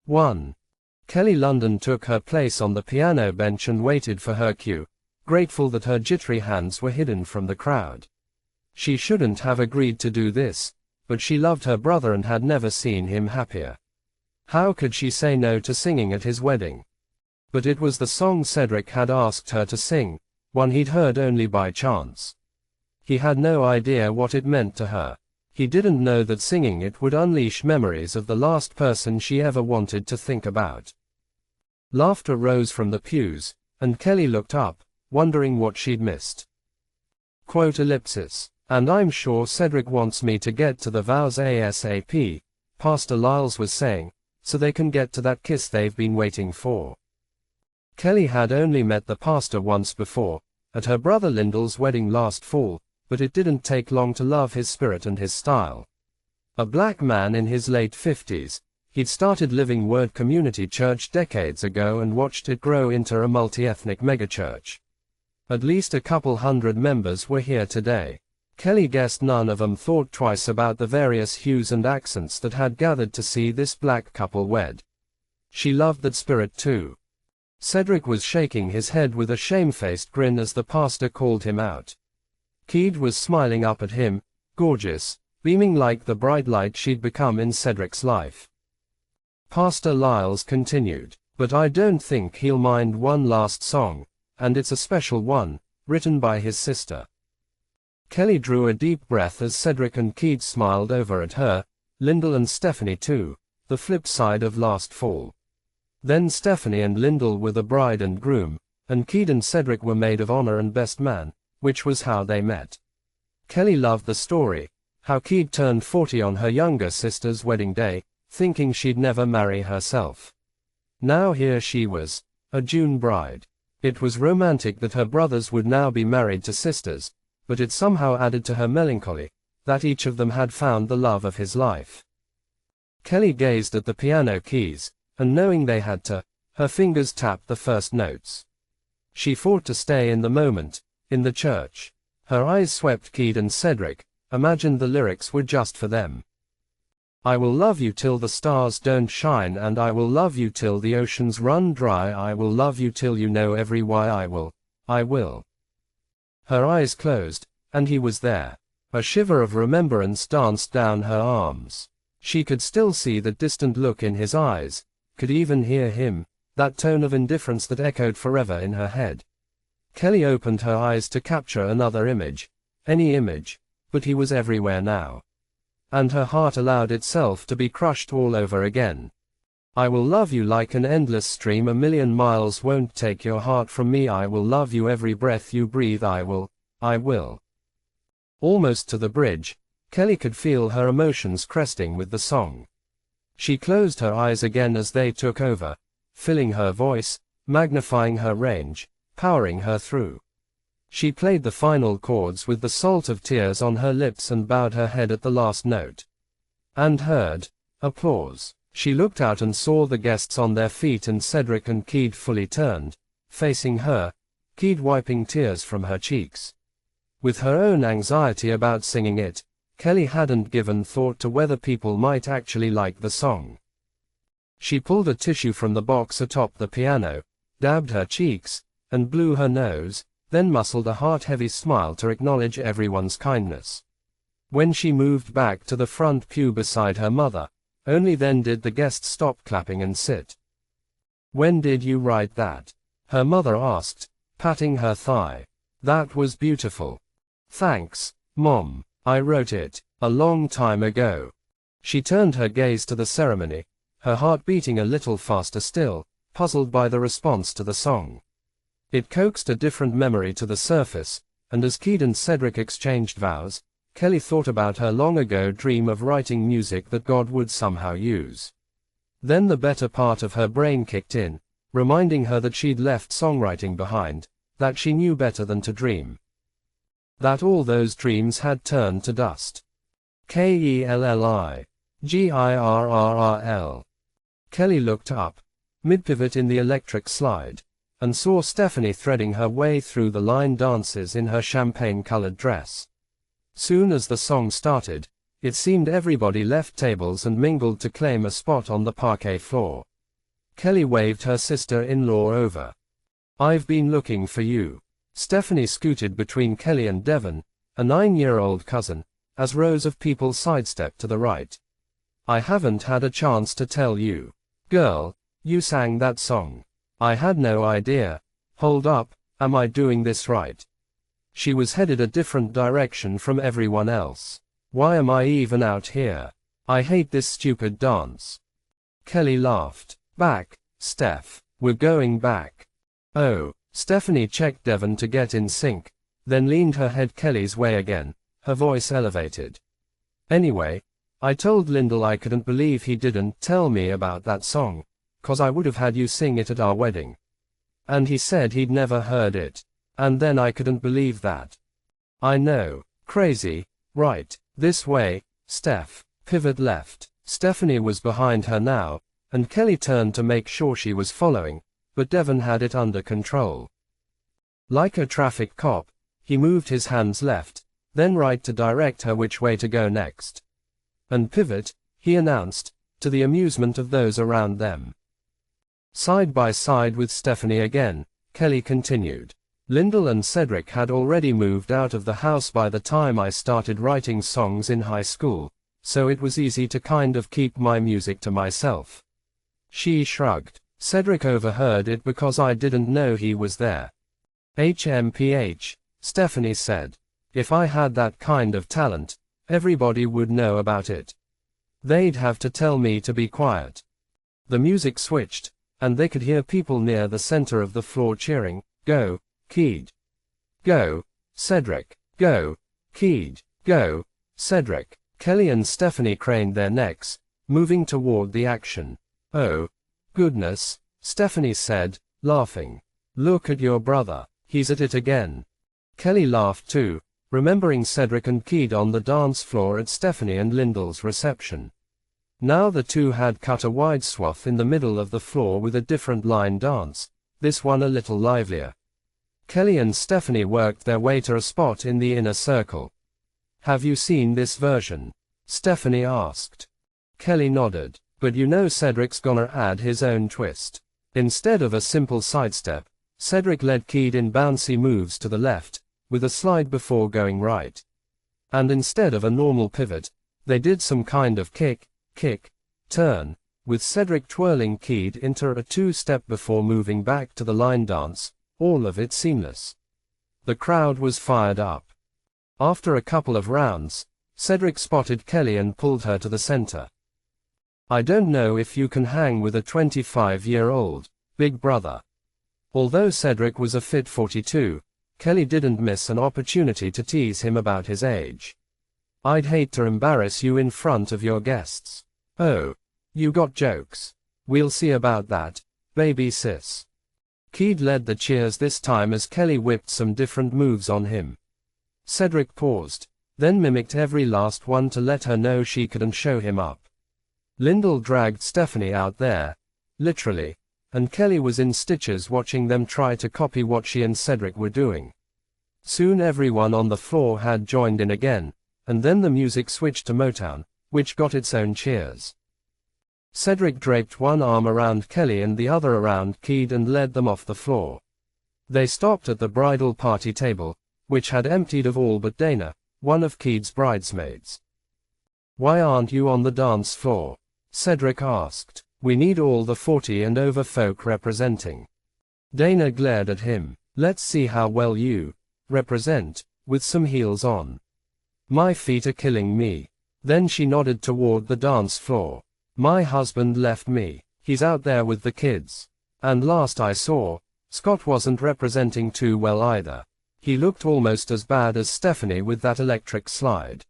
1. Kelly London took her place on the piano bench and waited for her cue, grateful that her jittery hands were hidden from the crowd. She shouldn't have agreed to do this, but she loved her brother and had never seen him happier. How could she say no to singing at his wedding? But it was the song Cedric had asked her to sing, one he'd heard only by chance. He had no idea what it meant to her. He didn't know that singing it would unleash memories of the last person she ever wanted to think about. Laughter rose from the pews, and Kelly looked up, wondering what she'd missed. Quote ellipsis. And I'm sure Cedric wants me to get to the vows ASAP, Pastor Lyles was saying, so they can get to that kiss they've been waiting for. Kelly had only met the pastor once before, at her brother Lyndall's wedding last fall, but it didn't take long to love his spirit and his style. A black man in his late 50s, he'd started Living Word Community Church decades ago and watched it grow into a multi-ethnic megachurch. At least a couple hundred members were here today. Kelly guessed none of them thought twice about the various hues and accents that had gathered to see this black couple wed. She loved that spirit too. Cedric was shaking his head with a shamefaced grin as the pastor called him out. Keed was smiling up at him, gorgeous, beaming like the bright light she'd become in Cedric's life. Pastor Lyles continued, "But I don't think he'll mind one last song, and it's a special one, written by his sister." Kelly drew a deep breath as Cedric and Keed smiled over at her, Lyndall and Stephanie too, the flip side of last fall. Then Stephanie and Lyndall were the bride and groom, and Keed and Cedric were maid of honor and best man, which was how they met. Kelly loved the story, how Keed turned 40 on her younger sister's wedding day, thinking she'd never marry herself. Now here she was, a June bride. It was romantic that her brothers would now be married to sisters, but it somehow added to her melancholy, that each of them had found the love of his life. Kelly gazed at the piano keys, and knowing they had to, her fingers tapped the first notes. She fought to stay in the moment, in the church. Her eyes swept Keed and Cedric, imagined the lyrics were just for them. I will love you till the stars don't shine, and I will love you till the oceans run dry, I will love you till you know every why, I will. Her eyes closed, and he was there. A shiver of remembrance danced down her arms. She could still see the distant look in his eyes, could even hear him, that tone of indifference that echoed forever in her head. Kelly opened her eyes to capture another image, any image, but he was everywhere now. And her heart allowed itself to be crushed all over again. I will love you like an endless stream, a million miles won't take your heart from me, I will love you every breath you breathe, I will. Almost to the bridge, Kelly could feel her emotions cresting with the song. She closed her eyes again as they took over, filling her voice, magnifying her range, powering her through. She played the final chords with the salt of tears on her lips and bowed her head at the last note. And heard applause. She looked out and saw the guests on their feet and Cedric and Keed fully turned, facing her, Keed wiping tears from her cheeks. With her own anxiety about singing it, Kelly hadn't given thought to whether people might actually like the song. She pulled a tissue from the box atop the piano, dabbed her cheeks, and blew her nose, then muscled a heart-heavy smile to acknowledge everyone's kindness. When she moved back to the front pew beside her mother, only then did the guests stop clapping and sit. When did you write that? Her mother asked, patting her thigh. That was beautiful. Thanks, Mom. I wrote it a long time ago. She turned her gaze to the ceremony, her heart beating a little faster still, puzzled by the response to the song. It coaxed a different memory to the surface, and as Keed and Cedric exchanged vows, Kelly thought about her long-ago dream of writing music that God would somehow use. Then the better part of her brain kicked in, reminding her that she'd left songwriting behind, that she knew better than to dream. That all those dreams had turned to dust. KELLI. Kelly looked up, mid-pivot in the electric slide, and saw Stephanie threading her way through the line dances in her champagne-colored dress. Soon as the song started, it seemed everybody left tables and mingled to claim a spot on the parquet floor. Kelly waved her sister-in-law over. "I've been looking for you." Stephanie scooted between Kelly and Devon, a 9-year-old cousin, as rows of people sidestepped to the right. "I haven't had a chance to tell you. Girl, you sang that song. I had no idea. Hold up, am I doing this right?" She was headed a different direction from everyone else. "Why am I even out here? I hate this stupid dance." Kelly laughed. "Back, Steph. We're going back." "Oh." Stephanie checked Devon to get in sync, then leaned her head Kelly's way again, her voice elevated. "Anyway, I told Lyndall I couldn't believe he didn't tell me about that song, 'cause I would have had you sing it at our wedding. And he said he'd never heard it. And then I couldn't believe that." "I know. Crazy, right? This way, Steph." Pivot left. Stephanie was behind her now, and Kelly turned to make sure she was following, but Devon had it under control. Like a traffic cop, he moved his hands left, then right to direct her which way to go next. "And pivot," he announced, to the amusement of those around them. Side by side with Stephanie again, Kelly continued. "Lyndall and Cedric had already moved out of the house by the time I started writing songs in high school, so it was easy to kind of keep my music to myself." She shrugged. "Cedric overheard it because I didn't know he was there." "HMPH, Stephanie said. If I had that kind of talent, everybody would know about it. They'd have to tell me to be quiet." The music switched, and they could hear people near the center of the floor cheering, "Go, Kid. Go, Cedric. Go, Kid. Go, Cedric." Kelly and Stephanie craned their necks, moving toward the action. "Oh, goodness," Stephanie said, laughing. "Look at your brother. He's at it again." Kelly laughed too, remembering Cedric and Kid on the dance floor at Stephanie and Lyndall's reception. Now the two had cut a wide swath in the middle of the floor with a different line dance, this one a little livelier. Kelly and Stephanie worked their way to a spot in the inner circle. "Have you seen this version?" Stephanie asked. Kelly nodded. "But you know Cedric's gonna add his own twist." Instead of a simple sidestep, Cedric led Kid in bouncy moves to the left, with a slide before going right. And instead of a normal pivot, they did some kind of kick, turn, with Cedric twirling Kid into a two-step before moving back to the line dance, all of it seamless. The crowd was fired up. After a couple of rounds, Cedric spotted Kelly and pulled her to the center. "I don't know if you can hang with a 25-year-old, big brother." Although Cedric was a fit 42, Kelly didn't miss an opportunity to tease him about his age. "I'd hate to embarrass you in front of your guests." "Oh, you got jokes. We'll see about that, baby sis." Kid led the cheers this time as Kelly whipped some different moves on him. Cedric paused, then mimicked every last one to let her know she couldn't show him up. Lyndall dragged Stephanie out there, literally, and Kelly was in stitches watching them try to copy what she and Cedric were doing. Soon everyone on the floor had joined in again, and then the music switched to Motown, which got its own cheers. Cedric draped one arm around Kelly and the other around Kid and led them off the floor. They stopped at the bridal party table, which had emptied of all but Dana, one of Kid's bridesmaids. "Why aren't you on the dance floor?" Cedric asked. "We need all the 40 and over folk representing." Dana glared at him. "Let's see how well you represent, with some heels on." "My feet are killing me." Then she nodded toward the dance floor. "My husband left me. He's out there with the kids. And last I saw, Scott wasn't representing too well either. He looked almost as bad as Stephanie with that electric slide."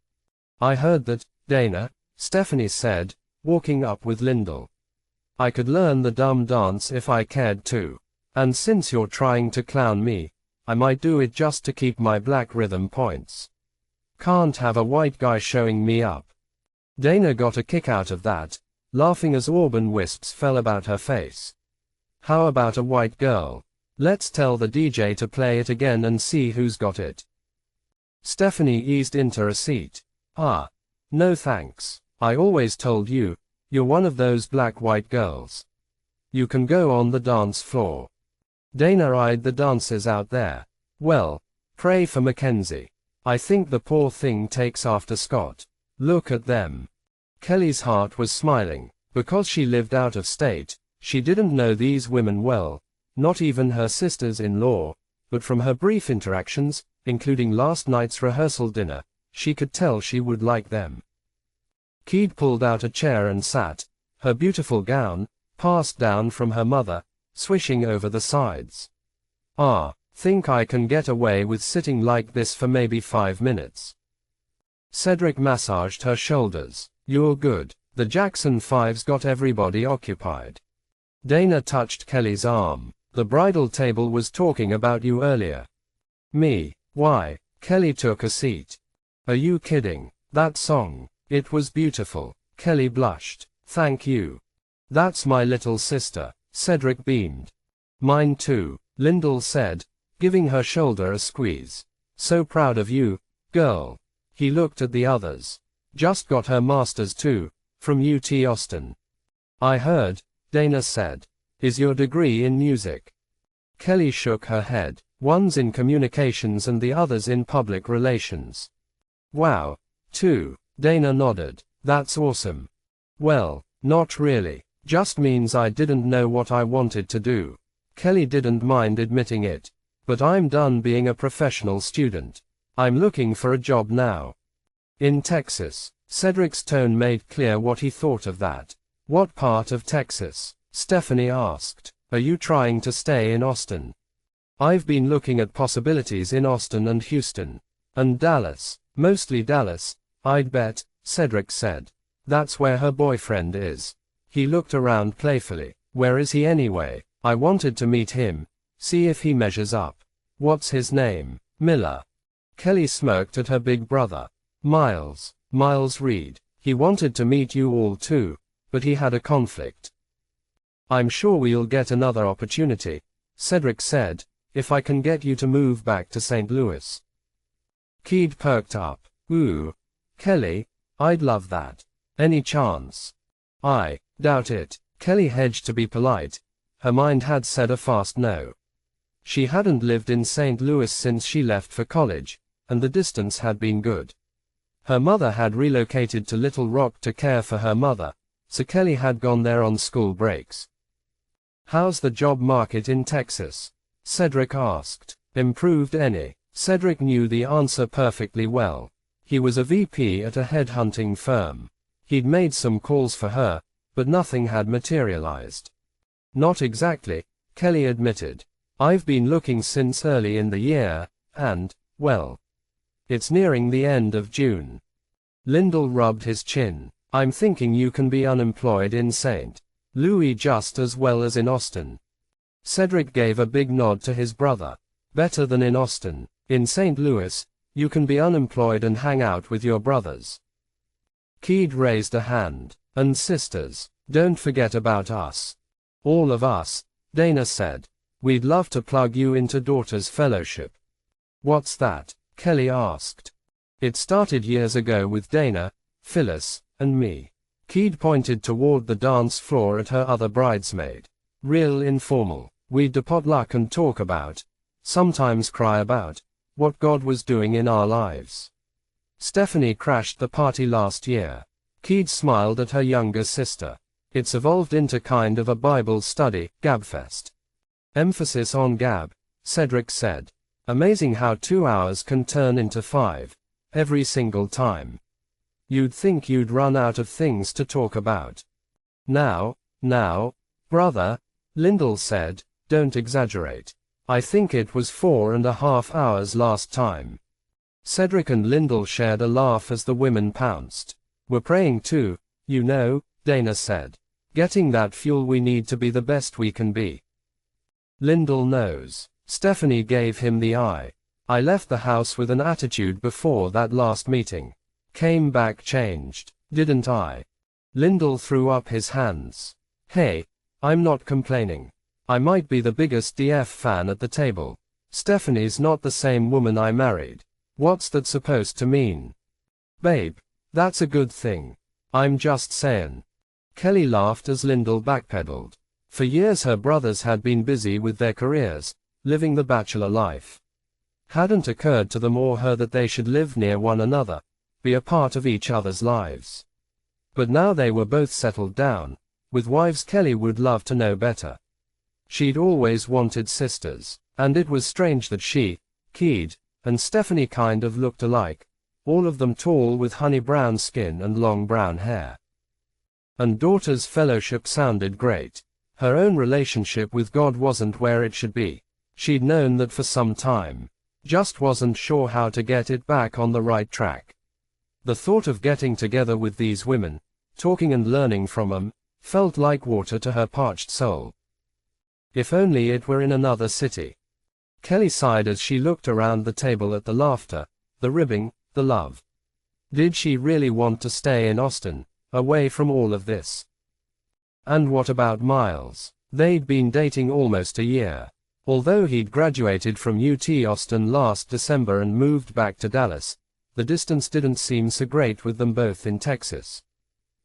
"I heard that, Dana," Stephanie said, walking up with Lyndall. "I could learn the dumb dance if I cared to. And since you're trying to clown me, I might do it just to keep my black rhythm points. Can't have a white guy showing me up." Dana got a kick out of that, laughing as auburn wisps fell about her face. "How about a white girl? Let's tell the DJ to play it again and see who's got it." Stephanie eased into a seat. "Ah, no thanks. I always told you, you're one of those black-white girls." You can go on the dance floor. Dana eyed the dancers out there. Well, pray for Mackenzie. I think the poor thing takes after Scott. Look at them. Kelly's heart was smiling. Because she lived out of state, she didn't know these women well, not even her sisters-in-law, but from her brief interactions, including last night's rehearsal dinner, she could tell she would like them. Keed pulled out a chair and sat, her beautiful gown, passed down from her mother, swishing over the sides. Think I can get away with sitting like this for maybe 5 minutes. Cedric massaged her shoulders. You're good. The Jackson 5's got everybody occupied. Dana touched Kelly's arm. The bridal table was talking about you earlier. Me? Why? Kelly took a seat. Are you kidding? That song. It was beautiful. Kelly blushed. Thank you. That's my little sister. Cedric beamed. Mine too, Lyndall said, giving her shoulder a squeeze. So proud of you, girl. He looked at the others. Just got her master's too, from UT Austin. I heard, Dana said. Is your degree in music? Kelly shook her head. One's in communications and the other's in public relations. Wow. Too. Dana nodded. That's awesome. Well, not really. Just means I didn't know what I wanted to do. Kelly didn't mind admitting it. But I'm done being a professional student. I'm looking for a job now. In Texas. Cedric's tone made clear what he thought of that. What part of Texas? Stephanie asked. Are you trying to stay in Austin? I've been looking at possibilities in Austin and Houston. And Dallas. Mostly Dallas, I'd bet, Cedric said. That's where her boyfriend is. He looked around playfully. Where is he anyway? I wanted to meet him. See if he measures up. What's his name? Miller. Kelly smirked at her big brother. Miles Reed. He wanted to meet you all too, but he had a conflict. I'm sure we'll get another opportunity, Cedric said, if I can get you to move back to St. Louis. Keed perked up. Ooh. Kelly, I'd love that. Any chance? I doubt it. Kelly hedged to be polite. Her mind had said a fast no. She hadn't lived in St. Louis since she left for college, and the distance had been good. Her mother had relocated to Little Rock to care for her mother, so Kelly had gone there on school breaks. How's the job market in Texas? Cedric asked. Improved any? Cedric knew the answer perfectly well. He was a VP at a headhunting firm. He'd made some calls for her, but nothing had materialized. Not exactly, Kelly admitted. I've been looking since early in the year, and, well, it's nearing the end of June. Lyndall rubbed his chin. I'm thinking you can be unemployed in St. Louis just as well as in Austin. Cedric gave a big nod to his brother. Better than in Austin. In St. Louis, you can be unemployed and hang out with your brothers. Keed raised a hand. And sisters. Don't forget about us. All of us, Dana said. We'd love to plug you into Daughters Fellowship. What's that? Kelly asked. It started years ago with Dana, Phyllis, and me. Keed pointed toward the dance floor at her other bridesmaid. Real informal. We'd do potluck and talk about, sometimes cry about, what God was doing in our lives. Stephanie crashed the party last year. Keed smiled at her younger sister. It's evolved into kind of a Bible study, Gabfest. Emphasis on Gab, Cedric said. Amazing how 2 hours can turn into 5, every single time. You'd think you'd run out of things to talk about. Now, brother, Lyndall said, don't exaggerate. I think it was 4.5 hours last time. Cedric and Lyndall shared a laugh as the women pounced. We're praying too, you know, Dana said. Getting that fuel we need to be the best we can be. Lyndall knows. Stephanie gave him the eye. I left the house with an attitude before that last meeting. Came back changed, didn't I? Lyndall threw up his hands. Hey, I'm not complaining. I might be the biggest DF fan at the table. Stephanie's not the same woman I married. What's that supposed to mean? Babe, that's a good thing. I'm just saying. Kelly laughed as Lyndall backpedaled. For years her brothers had been busy with their careers, living the bachelor life. Hadn't occurred to them or her that they should live near one another, be a part of each other's lives. But now they were both settled down, with wives Kelly would love to know better. She'd always wanted sisters, and it was strange that she, Keed, and Stephanie kind of looked alike, all of them tall with honey brown skin and long brown hair. And daughters' fellowship sounded great. Her own relationship with God wasn't where it should be. She'd known that for some time. Just wasn't sure how to get it back on the right track. The thought of getting together with these women, talking and learning from them, felt like water to her parched soul. If only it were in another city. Kelly sighed as she looked around the table at the laughter, the ribbing, the love. Did she really want to stay in Austin, away from all of this? And what about Miles? They'd been dating almost a year. Although he'd graduated from UT Austin last December and moved back to Dallas, the distance didn't seem so great with them both in Texas.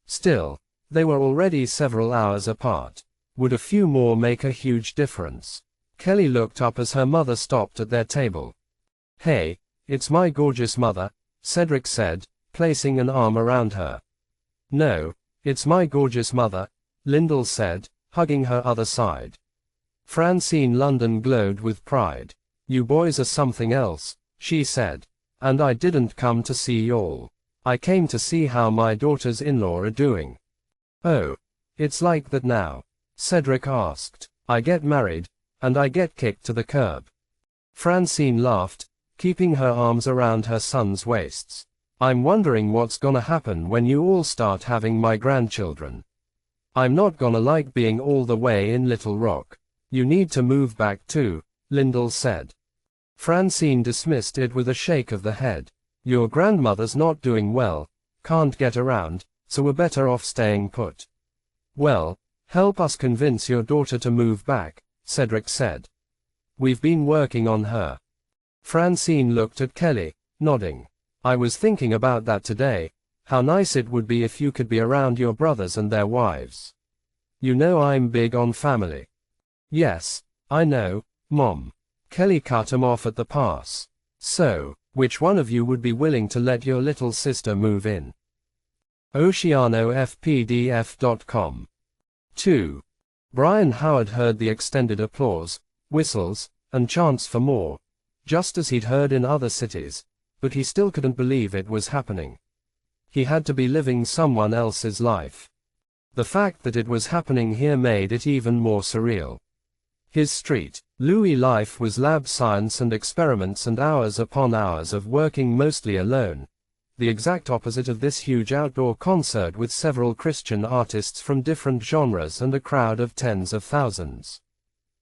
Still, they were already several hours apart. Would a few more make a huge difference? Kelly looked up as her mother stopped at their table. "Hey, it's my gorgeous mother," Cedric said, placing an arm around her. "No, it's my gorgeous mother," Lyndall said, hugging her other side. Francine London glowed with pride. "You boys are something else," she said. "And I didn't come to see y'all. I came to see how my daughters-in-law are doing." "Oh, it's like that now?" Cedric asked. "I get married, and I get kicked to the curb." Francine laughed, keeping her arms around her son's waists. "I'm wondering what's gonna happen when you all start having my grandchildren. I'm not gonna like being all the way in Little Rock. You need to move back too," Lyndall said. Francine dismissed it with a shake of the head. "Your grandmother's not doing well, can't get around, so we're better off staying put." "Well, help us convince your daughter to move back," Cedric said. "We've been working on her." Francine looked at Kelly, nodding. "I was thinking about that today, how nice it would be if you could be around your brothers and their wives. You know I'm big on family." "Yes, I know, Mom." Kelly cut him off at the pass. "So, which one of you would be willing to let your little sister move in?" OceanoFPDF.com. 2. Brian Howard heard the extended applause, whistles, and chants for more, just as he'd heard in other cities, but he still couldn't believe it was happening. He had to be living someone else's life. The fact that it was happening here made it even more surreal. His street, Louis life was lab science and experiments and hours upon hours of working mostly alone, the exact opposite of this huge outdoor concert with several Christian artists from different genres and a crowd of tens of thousands.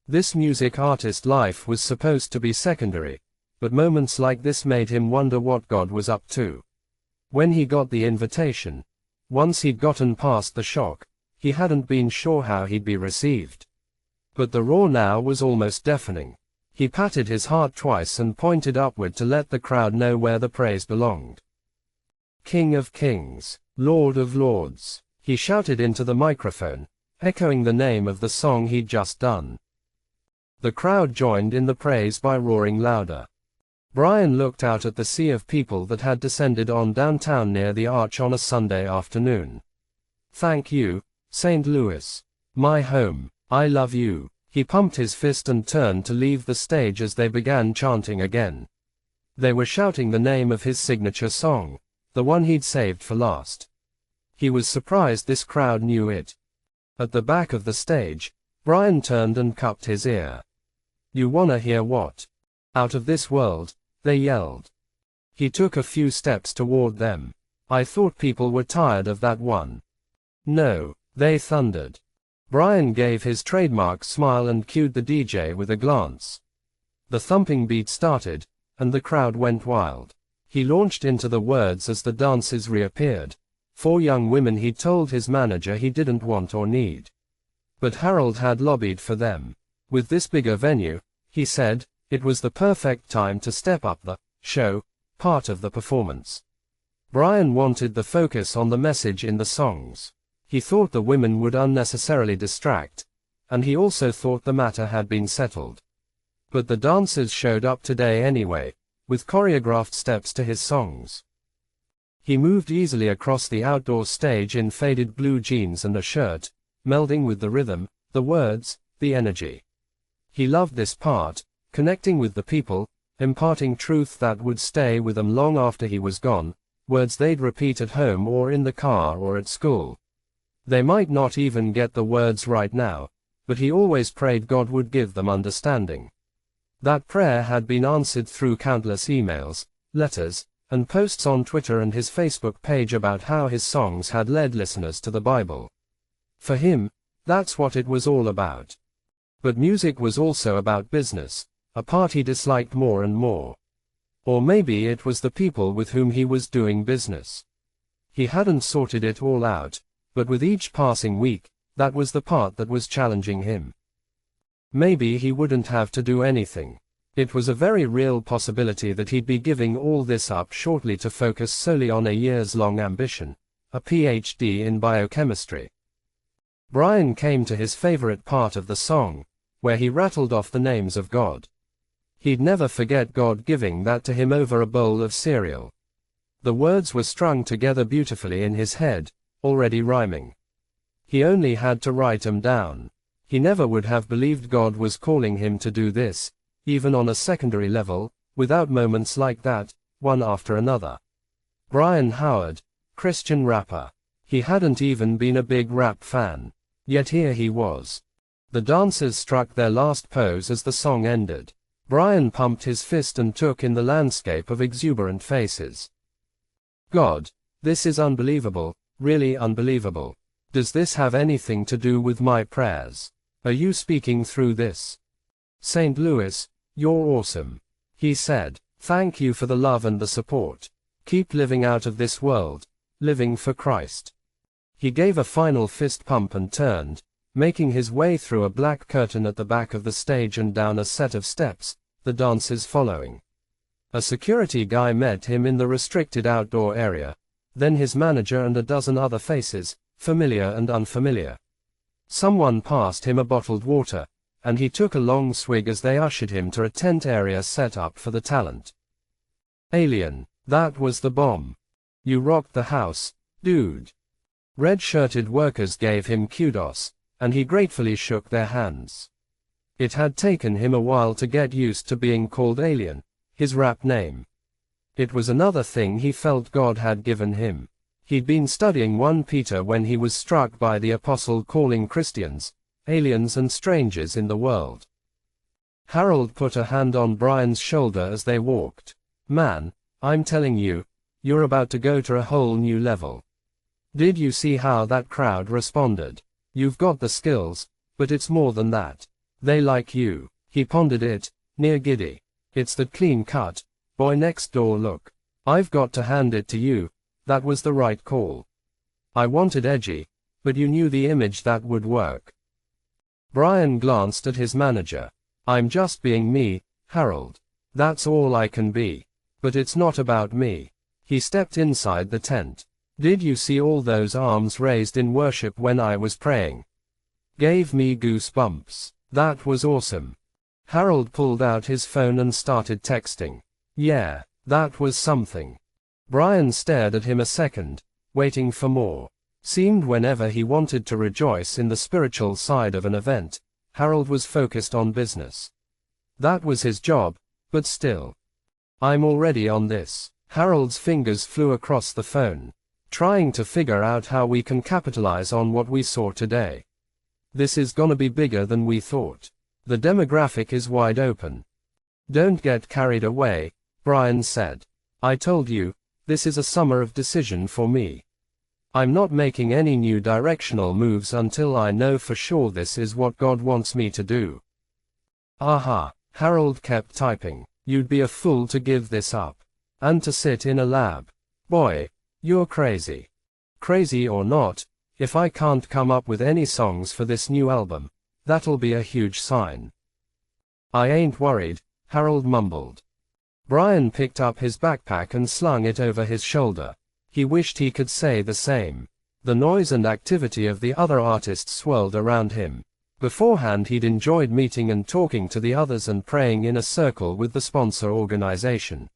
This music artist life was supposed to be secondary, but moments like this made him wonder what God was up to. When he got the invitation, once he'd gotten past the shock, he hadn't been sure how he'd be received. But the roar now was almost deafening. He patted his heart twice and pointed upward to let the crowd know where the praise belonged. "King of Kings, Lord of Lords," he shouted into the microphone, echoing the name of the song he'd just done. The crowd joined in the praise by roaring louder. Brian looked out at the sea of people that had descended on downtown near the arch on a Sunday afternoon. "Thank you, St. Louis. My home. I love you." He pumped his fist and turned to leave the stage as they began chanting again. They were shouting the name of his signature song, the one he'd saved for last. He was surprised this crowd knew it. At the back of the stage, Brian turned and cupped his ear. "You wanna hear what? Out of this world," they yelled. He took a few steps toward them. "I thought people were tired of that one." "No," they thundered. Brian gave his trademark smile and cued the DJ with a glance. The thumping beat started, and the crowd went wild. He launched into the words as the dancers reappeared. 4 young women he'd told his manager he didn't want or need. But Harold had lobbied for them. With this bigger venue, he said, it was the perfect time to step up the show part of the performance. Brian wanted the focus on the message in the songs. He thought the women would unnecessarily distract, and he also thought the matter had been settled. But the dancers showed up today anyway, with choreographed steps to his songs. He moved easily across the outdoor stage in faded blue jeans and a shirt, melding with the rhythm, the words, the energy. He loved this part, connecting with the people, imparting truth that would stay with them long after he was gone, words they'd repeat at home or in the car or at school. They might not even get the words right now, but he always prayed God would give them understanding. That prayer had been answered through countless emails, letters, and posts on Twitter and his Facebook page about how his songs had led listeners to the Bible. For him, that's what it was all about. But music was also about business, a part he disliked more and more. Or maybe it was the people with whom he was doing business. He hadn't sorted it all out, but with each passing week, that was the part that was challenging him. Maybe he wouldn't have to do anything. It was a very real possibility that he'd be giving all this up shortly to focus solely on a years-long ambition, a PhD in biochemistry. Brian came to his favorite part of the song, where he rattled off the names of God. He'd never forget God giving that to him over a bowl of cereal. The words were strung together beautifully in his head, already rhyming. He only had to write them down. He never would have believed God was calling him to do this, even on a secondary level, without moments like that, one after another. Brian Howard, Christian rapper. He hadn't even been a big rap fan. Yet here he was. The dancers struck their last pose as the song ended. Brian pumped his fist and took in the landscape of exuberant faces. God, this is unbelievable, really unbelievable. Does this have anything to do with my prayers? Are you speaking through this? St. Louis, you're awesome. He said, thank you for the love and the support. Keep living out of this world, living for Christ. He gave a final fist pump and turned, making his way through a black curtain at the back of the stage and down a set of steps, the dancers following. A security guy met him in the restricted outdoor area, then his manager and a dozen other faces, familiar and unfamiliar. Someone passed him a bottled water, and he took a long swig as they ushered him to a tent area set up for the talent. Alien, that was the bomb. You rocked the house, dude. Red-shirted workers gave him kudos, and he gratefully shook their hands. It had taken him a while to get used to being called Alien, his rap name. It was another thing he felt God had given him. He'd been studying 1 Peter when he was struck by the apostle calling Christians, aliens and strangers in the world. Harold put a hand on Brian's shoulder as they walked. Man, I'm telling you, you're about to go to a whole new level. Did you see how that crowd responded? You've got the skills, but it's more than that. They like you. He pondered it, near giddy. It's that clean-cut, boy next door look. I've got to hand it to you, that was the right call. I wanted edgy, but you knew the image that would work. Brian glanced at his manager. I'm just being me, Harold. That's all I can be. But it's not about me. He stepped inside the tent. Did you see all those arms raised in worship when I was praying? Gave me goosebumps. That was awesome. Harold pulled out his phone and started texting. Yeah, that was something. Brian stared at him a second, waiting for more. Seemed whenever he wanted to rejoice in the spiritual side of an event, Harold was focused on business. That was his job, but still. I'm already on this. Harold's fingers flew across the phone, trying to figure out how we can capitalize on what we saw today. This is gonna be bigger than we thought. The demographic is wide open. Don't get carried away, Brian said. I told you, this is a summer of decision for me. I'm not making any new directional moves until I know for sure this is what God wants me to do. Aha, Harold kept typing. You'd be a fool to give this up. And to sit in a lab. Boy, you're crazy. Crazy or not, if I can't come up with any songs for this new album, that'll be a huge sign. I ain't worried, Harold mumbled. Brian picked up his backpack and slung it over his shoulder. He wished he could say the same. The noise and activity of the other artists swirled around him, Beforehand he'd enjoyed meeting and talking to the others and praying in a circle with the sponsor organization.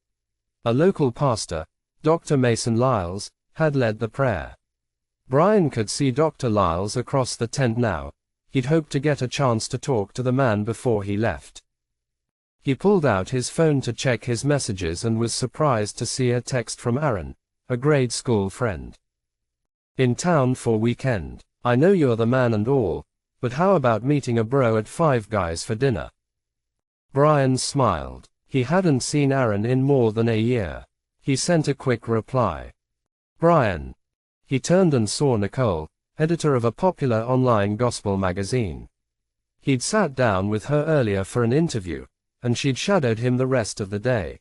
A local pastor, Dr. Mason Lyles, had led the prayer. Brian could see Dr. Lyles across the tent now. He'd hoped to get a chance to talk to the man before he left. He pulled out his phone to check his messages and was surprised to see a text from Aaron, a grade school friend. "In town for weekend. I know you're the man and all, but how about meeting a bro at Five Guys for dinner?" Brian smiled. He hadn't seen Aaron in more than a year. He sent a quick reply. "Brian." He turned and saw Nicole, editor of a popular online gospel magazine. He'd sat down with her earlier for an interview, and she'd shadowed him the rest of the day.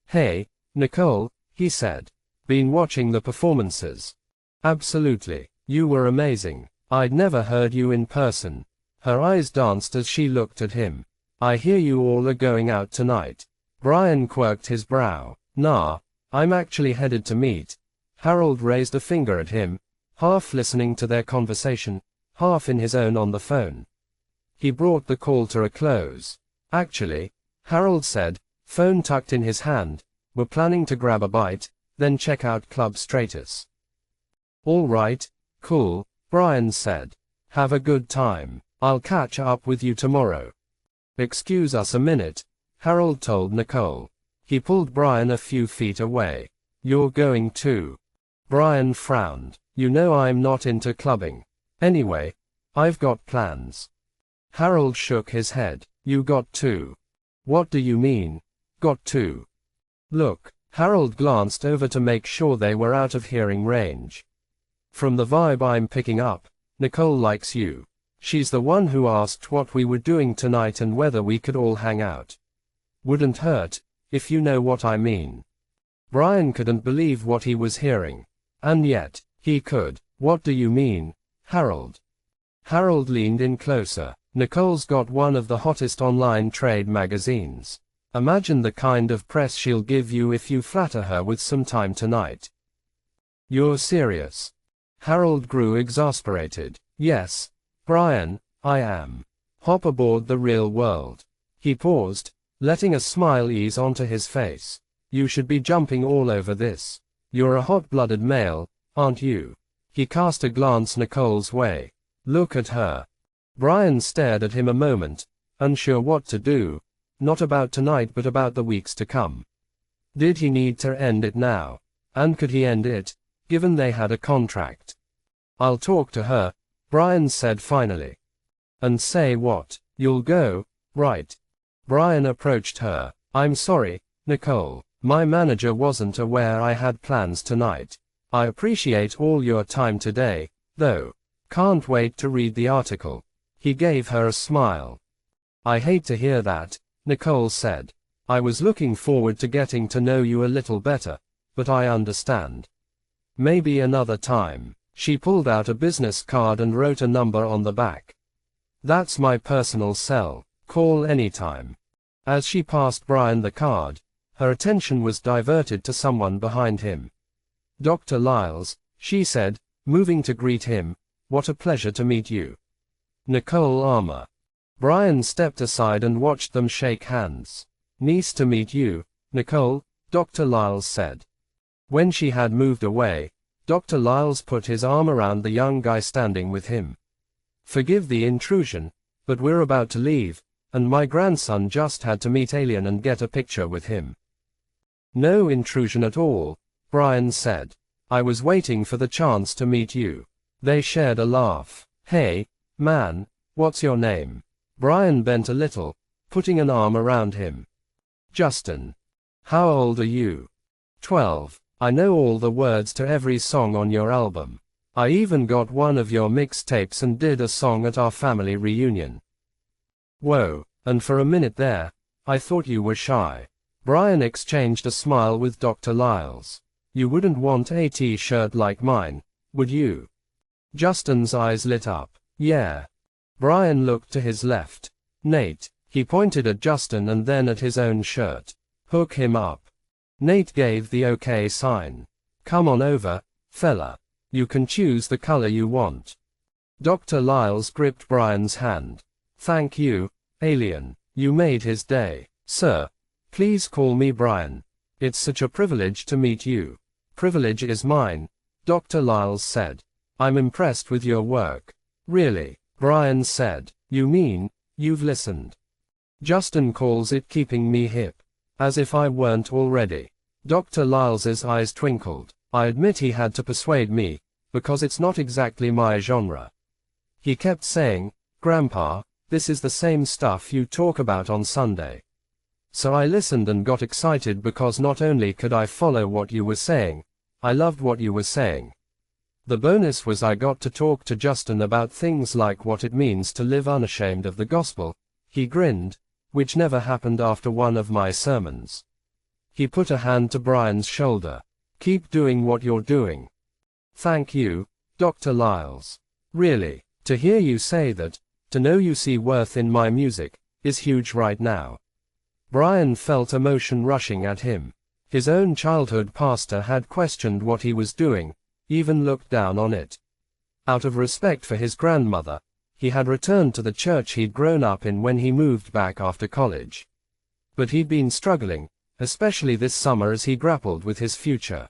"Hey, Nicole," he said. "Been watching the performances?" "Absolutely. You were amazing. I'd never heard you in person." Her eyes danced as she looked at him. "I hear you all are going out tonight." Brian quirked his brow. "Nah, I'm actually headed to meet." Harold raised a finger at him, half listening to their conversation, half in his own on the phone. He brought the call to a close. "Actually," Harold said, phone tucked in his hand, "we're planning to grab a bite, then check out Club Stratus." "All right, cool," Brian said. "Have a good time. I'll catch up with you tomorrow." "Excuse us a minute," Harold told Nicole. He pulled Brian a few feet away. "You're going too?" Brian frowned. "You know I'm not into clubbing. Anyway, I've got plans." Harold shook his head. "You got to?" "What do you mean, got to?" "Look," Harold glanced over to make sure they were out of hearing range. "From the vibe I'm picking up, Nicole likes you. She's the one who asked what we were doing tonight and whether we could all hang out. Wouldn't hurt, if you know what I mean." Brian couldn't believe what he was hearing. And yet, he could. "What do you mean, Harold?" Harold leaned in closer. "Nicole's got one of the hottest online trade magazines. Imagine the kind of press she'll give you if you flatter her with some time tonight." "You're serious?" Harold grew exasperated. "Yes, Brian, I am. Hop aboard the real world." He paused, letting a smile ease onto his face. "You should be jumping all over this. You're a hot-blooded male, aren't you?" He cast a glance Nicole's way. "Look at her." Brian stared at him a moment, unsure what to do, not about tonight but about the weeks to come. Did he need to end it now? And could he end it, given they had a contract? "I'll talk to her," Brian said finally. "And say what? You'll go, right?" Brian approached her. "I'm sorry, Nicole. My manager wasn't aware I had plans tonight. I appreciate all your time today, though. Can't wait to read the article." He gave her a smile. "I hate to hear that," Nicole said. "I was looking forward to getting to know you a little better, but I understand. Maybe another time." She pulled out a business card and wrote a number on the back. "That's my personal cell. Call anytime." As she passed Brian the card, her attention was diverted to someone behind him. "Dr. Lyles," she said, moving to greet him. "What a pleasure to meet you." "Nicole Armour." Brian stepped aside and watched them shake hands. "Nice to meet you, Nicole," Dr. Lyles said. When she had moved away, Dr. Lyles put his arm around the young guy standing with him. "Forgive the intrusion, but we're about to leave, and my grandson just had to meet Alien and get a picture with him." "No intrusion at all," Brian said. "I was waiting for the chance to meet you." They shared a laugh. "Hey, man, what's your name?" Brian bent a little, putting an arm around him. "Justin." "How old are you?" 12. "I know all the words to every song on your album. I even got one of your mixtapes and did a song at our family reunion." "Whoa, and for a minute there, I thought you were shy." Brian exchanged a smile with Dr. Lyles. "You wouldn't want a t-shirt like mine, would you?" Justin's eyes lit up. "Yeah." Brian looked to his left. "Nate." He pointed at Justin and then at his own shirt. "Hook him up." Nate gave the okay sign. "Come on over, fella. You can choose the color you want." Dr. Lyles gripped Brian's hand. Thank you, alien. You made his day. Sir, please call me Brian. It's such a privilege to meet you. Privilege is mine, Dr. Lyles said. I'm impressed with your work. Really, Brian said. You mean, you've listened? Justin calls it keeping me hip. As if I weren't already. Dr. Lyles's eyes twinkled. I admit he had to persuade me, because it's not exactly my genre. He kept saying, Grandpa, this is the same stuff you talk about on Sunday. So I listened and got excited because not only could I follow what you were saying, I loved what you were saying. The bonus was I got to talk to Justin about things like what it means to live unashamed of the gospel. He grinned, which never happened after one of my sermons. He put a hand to Brian's shoulder. Keep doing what you're doing. Thank you, Dr. Lyles. Really, to hear you say that, to know you see worth in my music, is huge right now. Brian felt emotion rushing at him. His own childhood pastor had questioned what he was doing, even looked down on it. Out of respect for his grandmother, he had returned to the church he'd grown up in when he moved back after college. But he'd been struggling, especially this summer as he grappled with his future.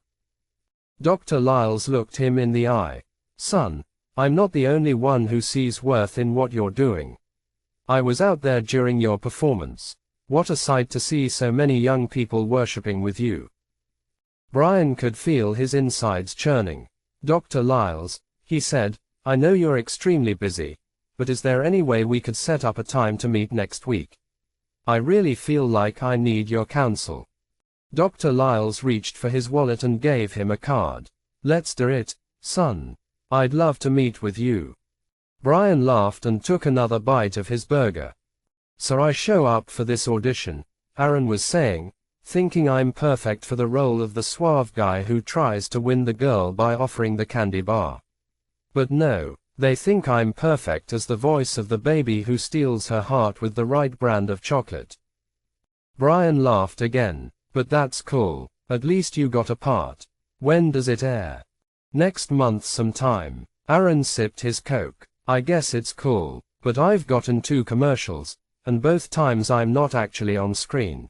Dr. Lyles looked him in the eye. Son, I'm not the only one who sees worth in what you're doing. I was out there during your performance. What a sight to see so many young people worshipping with you. Brian could feel his insides churning. Dr. Lyles, he said, I know you're extremely busy, but is there any way we could set up a time to meet next week? I really feel like I need your counsel. Dr. Lyles reached for his wallet and gave him a card. Let's do it, son. I'd love to meet with you. Brian laughed and took another bite of his burger. So I show up for this audition, Aaron was saying, thinking I'm perfect for the role of the suave guy who tries to win the girl by offering the candy bar. But no, they think I'm perfect as the voice of the baby who steals her heart with the right brand of chocolate. Brian laughed again. But that's cool, at least you got a part. When does it air? Next month sometime. Aaron sipped his Coke. I guess it's cool, but I've gotten 2 commercials, and both times I'm not actually on screen.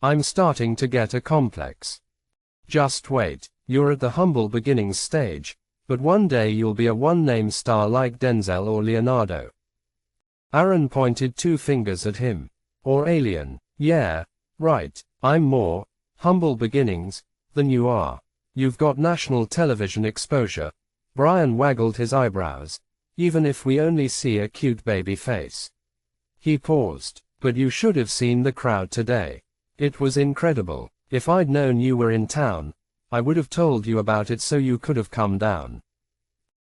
I'm starting to get a complex. Just wait, you're at the humble beginnings stage, but one day you'll be a one-name star like Denzel or Leonardo. Aaron pointed 2 fingers at him. Or Alien, yeah, right. I'm more humble beginnings than you are. You've got national television exposure. Brian waggled his eyebrows. Even if we only see a cute baby face. He paused. But you should have seen the crowd today. It was incredible. If I'd known you were in town, I would have told you about it so you could have come down.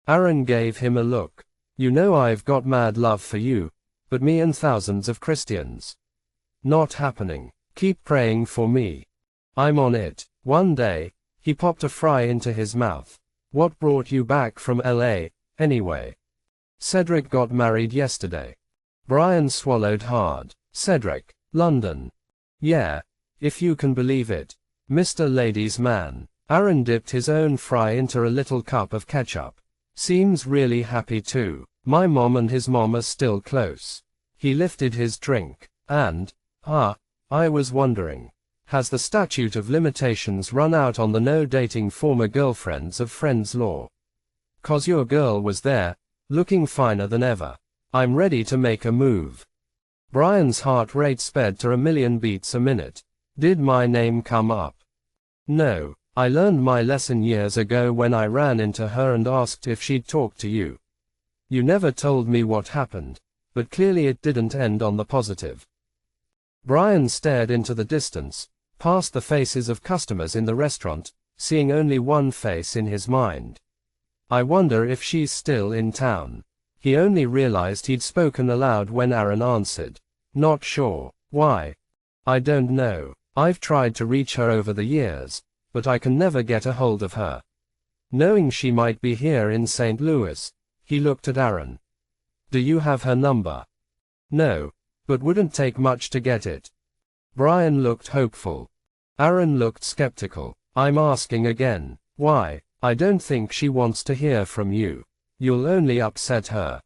Aaron gave him a look. You know I've got mad love for you, but me and thousands of Christians. Not happening. Keep praying for me. I'm on it. One day, he popped a fry into his mouth. What brought you back from LA, anyway? Cedric got married yesterday. Brian swallowed hard. Cedric, London. Yeah, if you can believe it. Mr. Ladies Man. Aaron dipped his own fry into a little cup of ketchup. Seems really happy too. My mom and his mom are still close. He lifted his drink. And, I was wondering, has the statute of limitations run out on the no dating former girlfriends of friends law? 'Cause your girl was there, looking finer than ever. I'm ready to make a move. Brian's heart rate sped to 1,000,000 beats a minute. Did my name come up? No, I learned my lesson years ago when I ran into her and asked if she'd talk to you. You never told me what happened, but clearly it didn't end on the positive. Brian stared into the distance, past the faces of customers in the restaurant, seeing only one face in his mind. I wonder if she's still in town. He only realized he'd spoken aloud when Aaron answered. Not sure. Why? I don't know. I've tried to reach her over the years, but I can never get a hold of her. Knowing she might be here in St. Louis, he looked at Aaron. Do you have her number? No. But wouldn't take much to get it. Brian looked hopeful. Aaron looked skeptical. I'm asking again. Why? I don't think she wants to hear from you. You'll only upset her.